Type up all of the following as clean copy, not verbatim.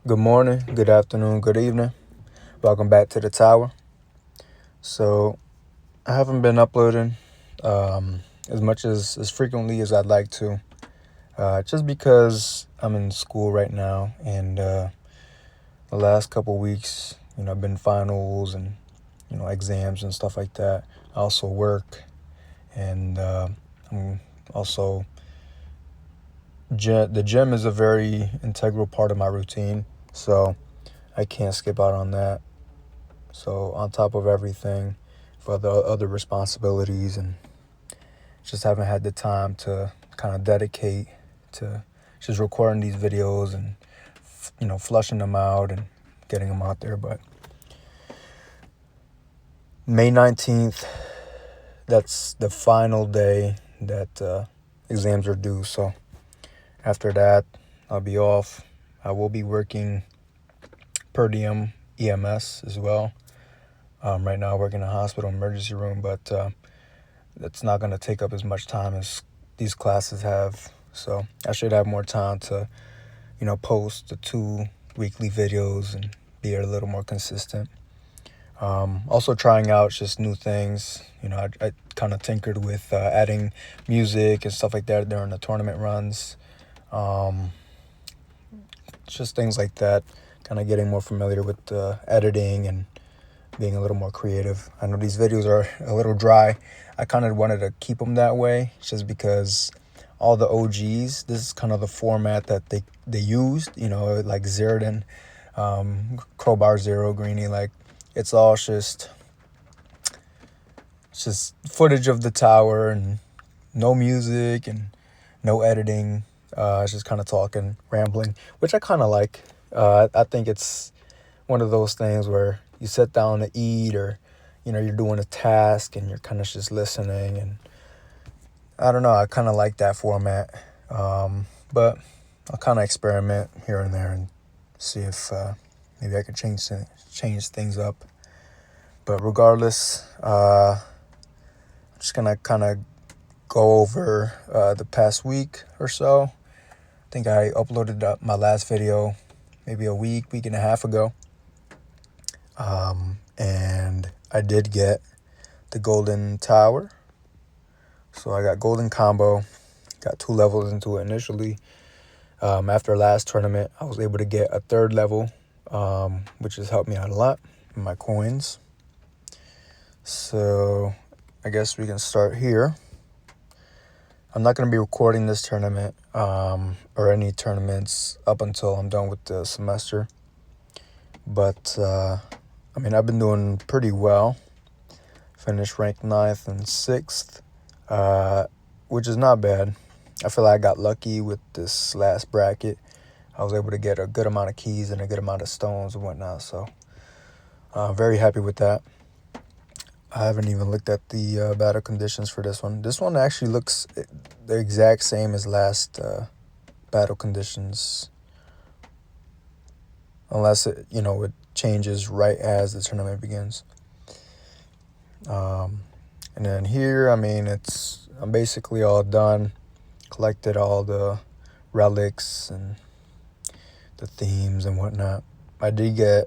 Good morning, good afternoon, good evening. Welcome back to the tower. So, I haven't been uploading as much as frequently as I'd like to, just because I'm in school right now, and the last couple weeks, I've been finals and exams and stuff like that. I also work, and I'm also the gym is a very integral part of my routine, so I can't skip out on that. So on top of everything, for the other responsibilities, and just haven't had the time to kind of dedicate to just recording these videos and flushing them out and getting them out there. But May 19th, that's the final day that exams are due. So after that, I'll be off. I will be working per diem EMS as well. Right now I work in a hospital emergency room, but that's not going to take up as much time as these classes have. So I should have more time to, post the 2 weekly videos and be a little more consistent. Also trying out just new things. I kind of tinkered with adding music and stuff like that during the tournament runs. Just things like that. Kind of getting more familiar with editing and being a little more creative. I know these videos are a little dry. I kind of wanted to keep them that way just because all the OGs, this is kind of the format that they used, like Zeratin, Crowbar Zero, Greeny, like it's all just footage of the tower and no music and no editing. It's just kind of talking, rambling, which I kind of like. I think it's one of those things where you sit down to eat, or you're doing a task and you're kind of just listening, and I don't know, I kind of like that format. But I'll kind of experiment here and there and see if maybe I could change things up. But regardless, I'm just gonna kind of go over the past week or so. I think I uploaded my last video maybe a week and a half ago. And I did get the golden tower. So I got golden combo, got 2 levels into it initially. After last tournament, I was able to get a 3rd level, which has helped me out a lot in my coins. So I guess we can start here. I'm not going to be recording this tournament or any tournaments up until I'm done with the semester. But, I've been doing pretty well. Finished ranked 9th and 6th, which is not bad. I feel like I got lucky with this last bracket. I was able to get a good amount of keys and a good amount of stones and whatnot. So very happy with that. I haven't even looked at the battle conditions for this one. This one actually looks the exact same as last battle conditions. Unless it changes right as the tournament begins. And then here, I'm basically all done. Collected all the relics and the themes and whatnot. I did get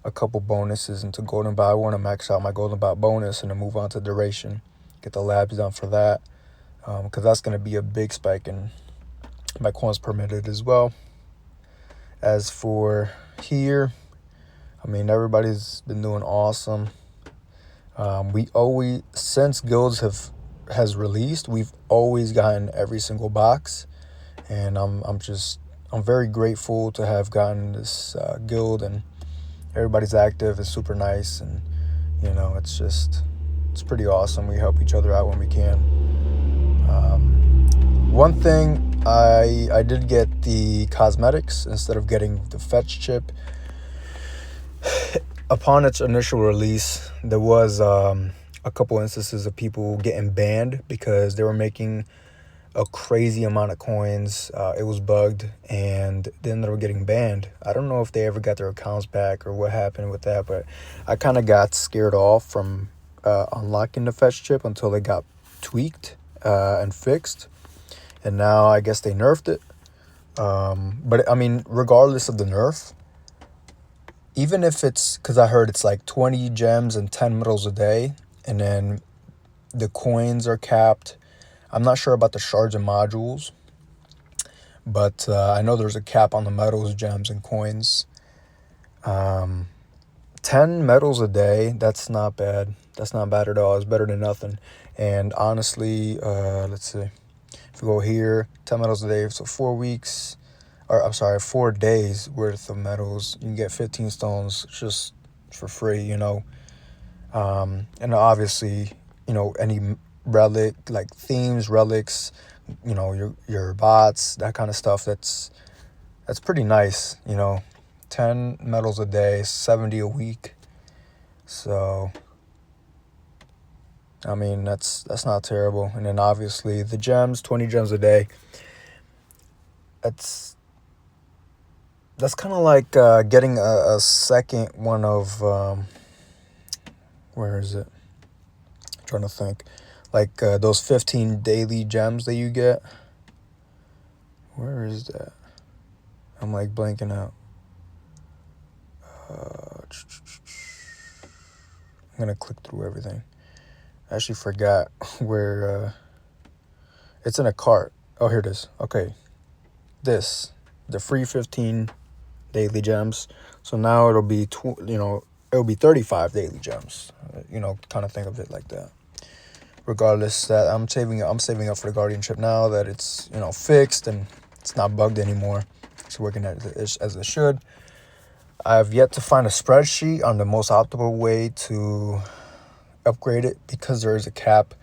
a couple bonuses into Golden Bot. I want to max out my Golden Bot bonus and then move on to Duration. Get the labs done for that. Because that's going to be a big spike in my coins permitted as well. As for here, everybody's been doing awesome. We always, since Guilds has released, we've always gotten every single box, and I'm very grateful to have gotten this guild, and everybody's active. It's super nice, and it's pretty awesome. We help each other out when we can. One thing, I did get the cosmetics instead of getting the fetch chip. Upon its initial release, there was a couple instances of people getting banned because they were making a crazy amount of coins. It was bugged, and then they were getting banned. I don't know if they ever got their accounts back or what happened with that, but I kind of got scared off from unlocking the fetch chip until it got tweaked and fixed. And now I guess they nerfed it. But I mean, regardless of the nerf, even if it's, because I heard it's like 20 gems and 10 medals a day, and then the coins are capped. I'm not sure about the shards and modules, but I know there's a cap on the medals, gems, and coins. 10 medals a day, that's not bad. That's not bad at all. It's better than nothing. And honestly, let's see. If you go here, 10 medals a day, so 4 weeks, or I'm sorry, 4 days worth of medals. You can get 15 stones just for free, you know. And obviously, you know, any relic, like themes, relics, you know, your bots, that kind of stuff, that's pretty nice, you know. 10 medals a day, 70 a week. So, I mean, that's not terrible. And then obviously the gems, 20 gems a day. That's kind of like getting a second one of, where is it? I'm trying to think. Like those 15 daily gems that you get. Where is that? I'm like blanking out. I'm going to click through everything. I actually forgot where it's in a cart. Oh, here it is. Okay. The free 15 daily gems. So now it'll be, it'll be 35 daily gems. Kind of think of it like that. Regardless, that I'm saving up for the guardianship now that it's, fixed and it's not bugged anymore. It's working as it should. I've yet to find a spreadsheet on the most optimal way to upgrade it because there is a cap.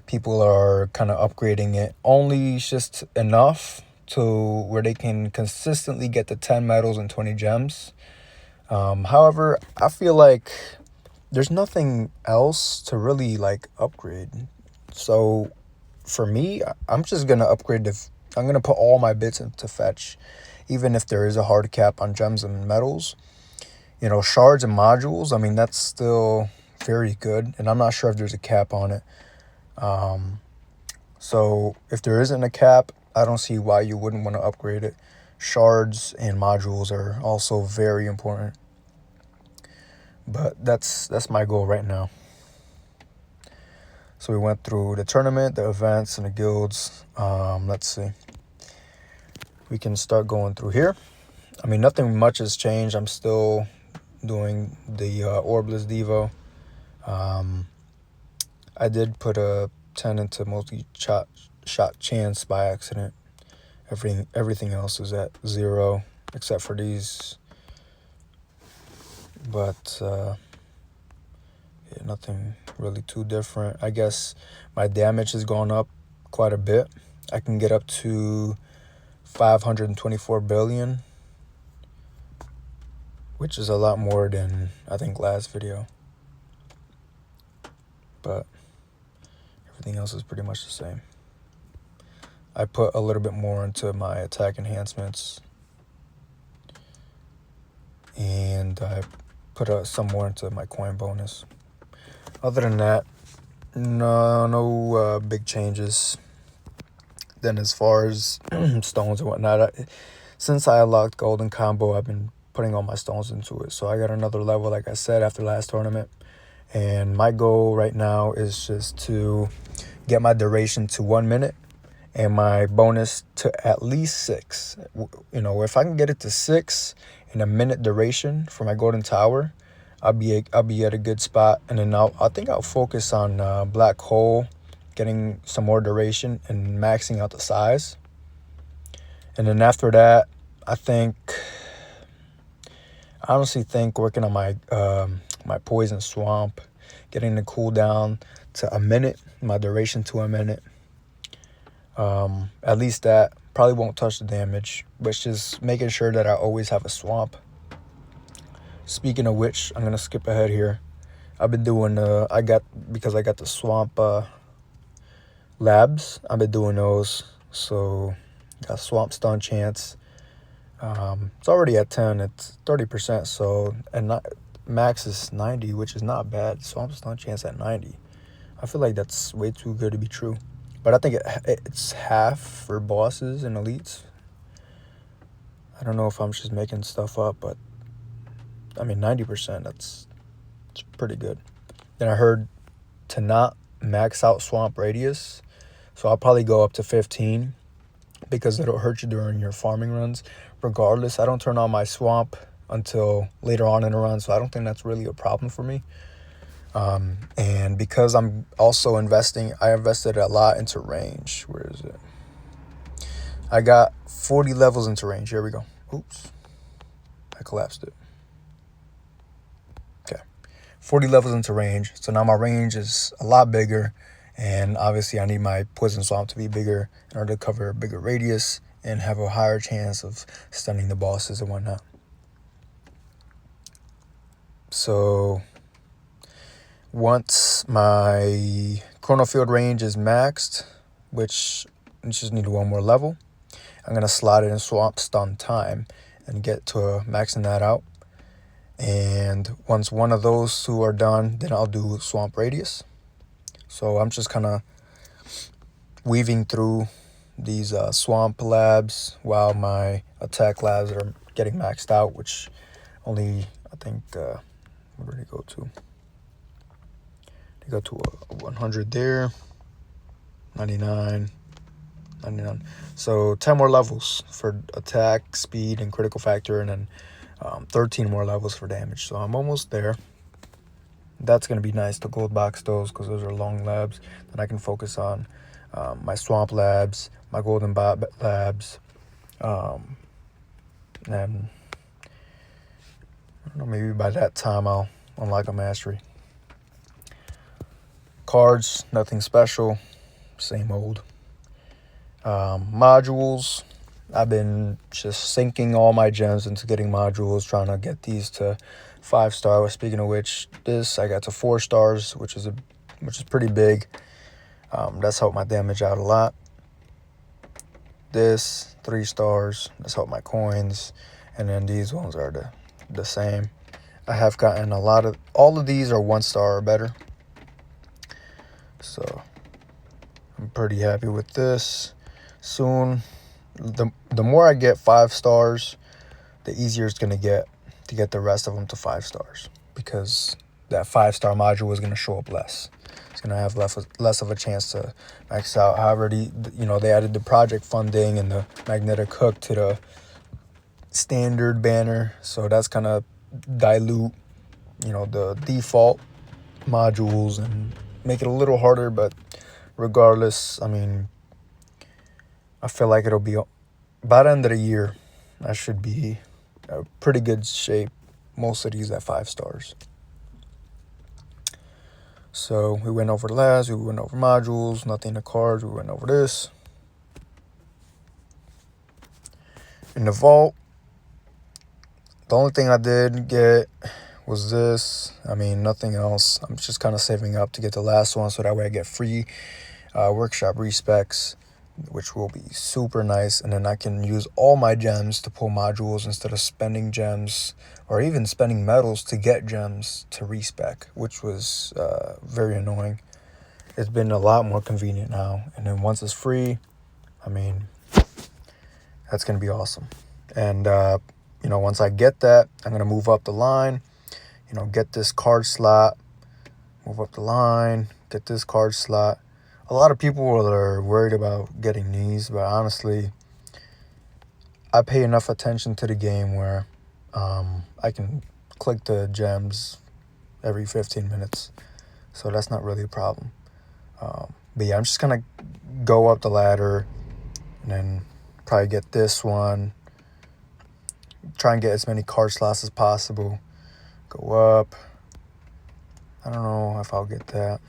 People are kind of upgrading it only just enough to where they can consistently get the 10 medals and 20 gems. However, I feel like there's nothing else to really like upgrade. So for me, I'm just going to upgrade I'm going to put all my bits into fetch, even if there is a hard cap on gems and medals. Shards and modules, I mean, that's still very good. And I'm not sure if there's a cap on it. So if there isn't a cap, I don't see why you wouldn't want to upgrade it. Shards and modules are also very important. But that's my goal right now. So we went through the tournament, the events, and the guilds. Let's see. We can start going through here. I mean, nothing much has changed. I'm still doing the Orbless Devo. I did put a 10 into multi-shot chance by accident. Everything else is at 0 except for these. But nothing really too different. I guess my damage has gone up quite a bit. I can get up to 524 billion, which is a lot more than I think last video. But everything else is pretty much the same. I put a little bit more into my attack enhancements, and I put some more into my coin bonus. Other than that, no big changes. Then as far as stones and whatnot, since I unlocked Golden Combo, I've been putting all my stones into it. So I got another level, like I said, after last tournament. And my goal right now is just to get my duration to 1 minute and my bonus to at least 6. If I can get it to 6 in a minute duration for my Golden Tower, I'll be at a good spot. And then I think I'll focus on Black Hole, getting some more duration and maxing out the size. And then after that, I honestly think working on my my Poison Swamp, getting the cooldown to a minute, my duration to a minute. At least that. Probably won't touch the damage, but it's just making sure that I always have a swamp. Speaking of which, I'm gonna skip ahead here. I've been doing because I got the swamp labs. I've been doing those. So got swamp stun chance. It's already at 10. It's 30%. So max is 90, which is not bad. Swamp stun chance at 90. I feel like that's way too good to be true. But I think it's half for bosses and elites. I don't know if I'm just making stuff up, but I mean 90%, it's pretty good. Then I heard to not max out swamp radius, so I'll probably go up to 15 because it'll hurt you during your farming runs. Regardless, I don't turn on my swamp until later on in a run, so I don't think that's really a problem for me. And because I'm also I invested a lot into range. Where is it? I got 40 levels into range. Here we go. Oops. I collapsed it. Okay. 40 levels into range. So now my range is a lot bigger. And obviously I need my poison swamp to be bigger in order to cover a bigger radius and have a higher chance of stunning the bosses and whatnot. So once my Chronofield range is maxed, which I just need one more level, I'm going to slot it in Swamp Stun Time and get to maxing that out. And once one of those two are done, then I'll do Swamp Radius. So I'm just kind of weaving through these Swamp labs while my attack labs are getting maxed out, which only, I think, what did it go to? They go to a 100 there, 99, 99. So 10 more levels for attack, speed, and critical factor, and then 13 more levels for damage. So I'm almost there. That's going to be nice to gold box those because those are long labs. Then I can focus on my swamp labs, my golden bot labs, and I don't know, maybe by that time I'll unlock a mastery. Cards, nothing special, same old. Modules, I've been just sinking all my gems into getting modules, trying to get these to 5-star. Speaking of which, this I got to 4 stars, which is pretty big. That's helped my damage out a lot. This 3 stars, that's helped my coins, and then these ones are the same. I have gotten all of these are 1 star or better. So I'm pretty happy with this. Soon, the more I get 5 stars, the easier it's going to get the rest of them to 5 stars, because that 5-star module is going to show up less. It's going to have less of a chance to max out. However, they added the project funding and the magnetic hook to the standard banner, so that's going to dilute the default modules and make it a little harder. But regardless, I mean, I feel like it'll be by the end of the year, I should be in pretty good shape. Most of these at 5 stars. So we went over labs, we went over modules, nothing to cards, we went over this. In the vault, the only thing I did get was this. I mean, nothing else. I'm just kind of saving up to get the last one so that way I get free workshop respecs, which will be super nice. And then I can use all my gems to pull modules instead of spending gems or even spending medals to get gems to respec, which was very annoying. It's been a lot more convenient now. And then once it's free, I mean, that's going to be awesome. And, once I get that, I'm going to move up the line, get this card slot, move up the line, get this card slot. A lot of people are worried about getting these, but honestly, I pay enough attention to the game where I can click the gems every 15 minutes. So that's not really a problem. But yeah, I'm just going to go up the ladder and then probably get this one. Try and get as many card slots as possible. Go up. I don't know if I'll get that.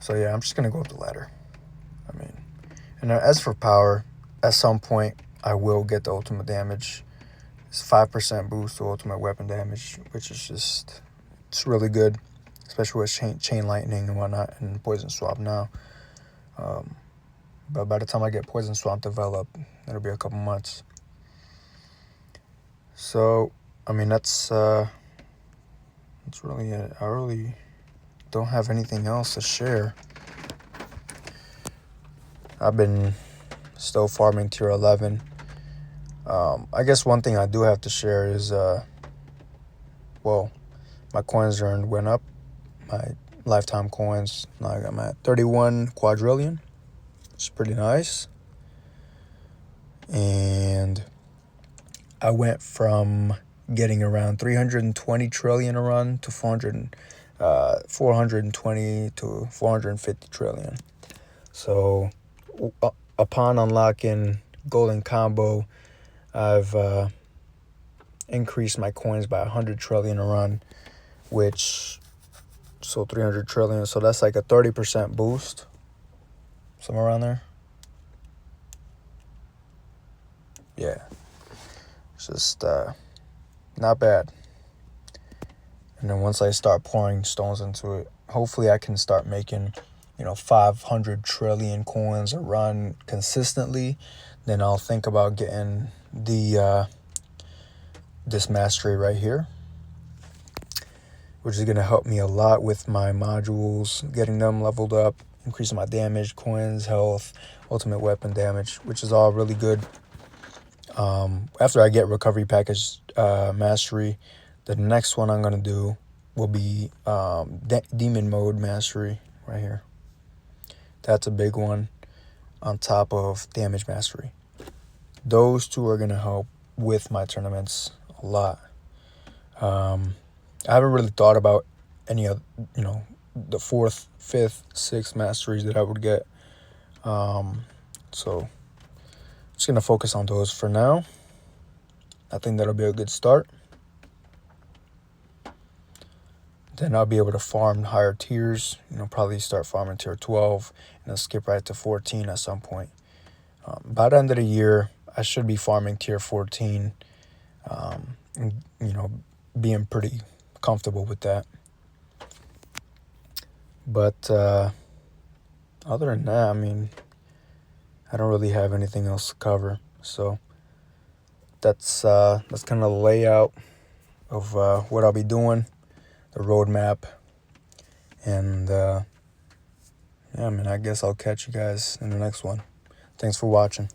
So yeah, I'm just going to go up the ladder. And as for power, at some point, I will get the ultimate damage. It's 5% boost to ultimate weapon damage, which is it's really good, especially with chain lightning and whatnot and poison swap now. But by the time I get poison swap developed, it'll be a couple months. So, that's really it. I really don't have anything else to share. I've been still farming tier 11. I guess one thing I do have to share is, well, my coins earned went up. My lifetime coins, now I'm at 31 quadrillion. It's pretty nice. And I went from getting around 320 trillion a run to 420 to 450 trillion. So upon unlocking Golden Combo, I've increased my coins by 100 trillion a run, which, so 300 trillion. So that's like a 30% boost, somewhere around there. Yeah, it's just not bad. And then once I start pouring stones into it, hopefully I can start making, 500 trillion coins a run consistently. Then I'll think about getting this mastery right here, which is going to help me a lot with my modules, getting them leveled up, increasing my damage, coins, health, ultimate weapon damage, which is all really good. After I get recovery package mastery, the next one I'm going to do will be demon mode mastery right here. That's a big one on top of damage mastery. Those two are going to help with my tournaments a lot. I haven't really thought about any of, the 4th, 5th, 6th masteries that I would get. So just going to focus on those for now. I think that'll be a good start. Then I'll be able to farm higher tiers, probably start farming tier 12 and then skip right to 14 at some point. By the end of the year, I should be farming tier 14, and, being pretty comfortable with that. But other than that, I don't really have anything else to cover. So that's kind of the layout of what I'll be doing, the roadmap, and I guess I'll catch you guys in the next one. Thanks for watching.